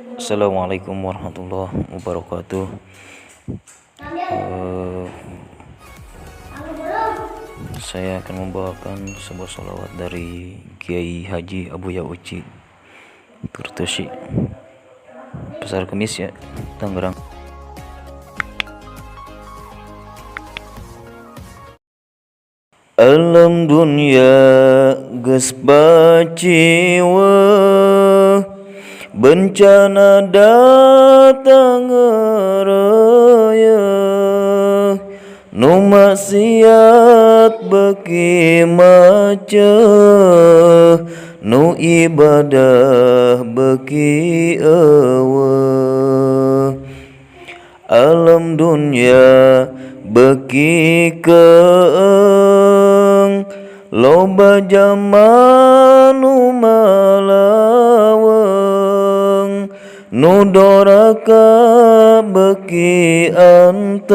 Assalamualaikum warahmatullahi wabarakatuh. Eh, saya akan membawakan sebuah sholawat dari Kiai Haji Abuya Uci Kurtusi, Pasar Kemis ya, Tangerang. Alam dunia geus baciwa, bencana datang raya, nu maksiat beki maca, nu ibadah beki eueuh. Alam dunia beki keeng, loba jaman nu malaweng, nu doraka beki anteng,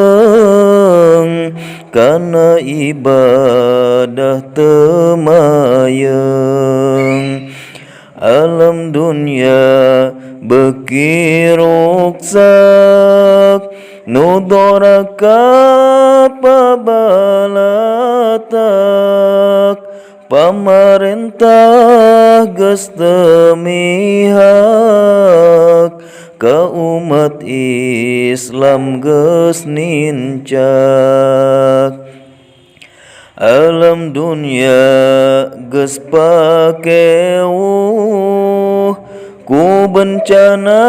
kana ibadah teu mayeng. Alam dunia beki ruksak, nu doraka pabalatak, pamarentah geus teu mihak, ka umat Islam geus nincak. Alam dunia geus pakeuh, ku bencana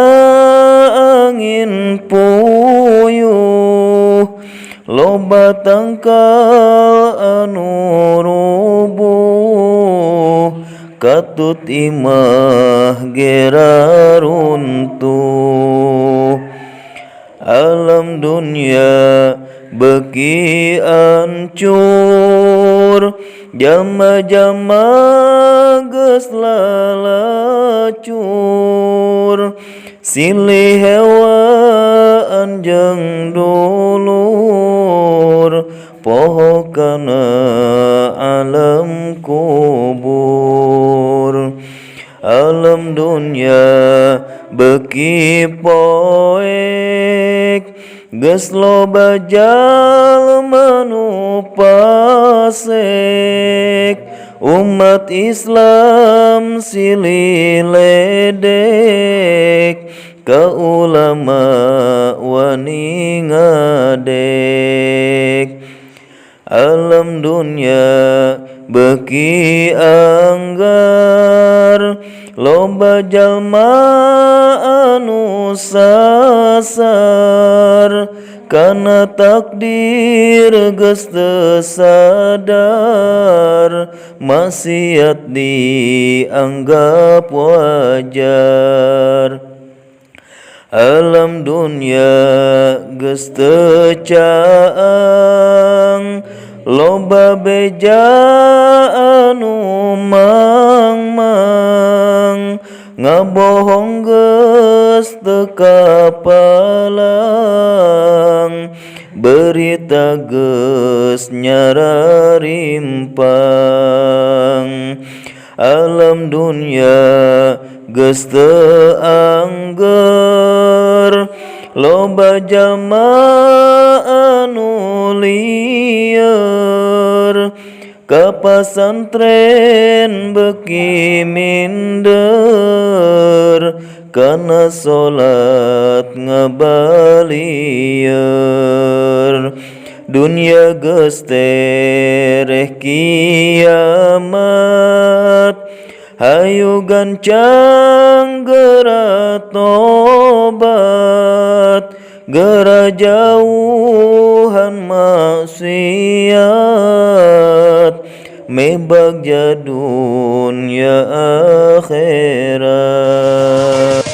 angin puyuh, loba tangkal anu rubuh, katut imah gera runtuh. Alam dunia beki ancur, jalma-jalma geus lalacur, silih hewa anjeung dulur, poho kana alam kubur. Alam dunia beki poek, geus loba jalma nu pasek, umat Islam silih ledek, ka ulama wani ngadek. Alam dunia beki anggar, loba jalma anu sasar, kana takdir geus teu sadar, maksiat dianggap wajar. Alam dunia geus teu caang, loba beja anu mangmang, ngabohong geus teu kapalang, berita geus nyararimpang. Alam dunia geus teu angger, loba jalma anu lieur, ka pasantren beki minder, kana salat ngabalieur. Dunia geus tereh kiamat, hayu gancang geura tobat, geura jauhan maksiat, mebagja dunya akhirat.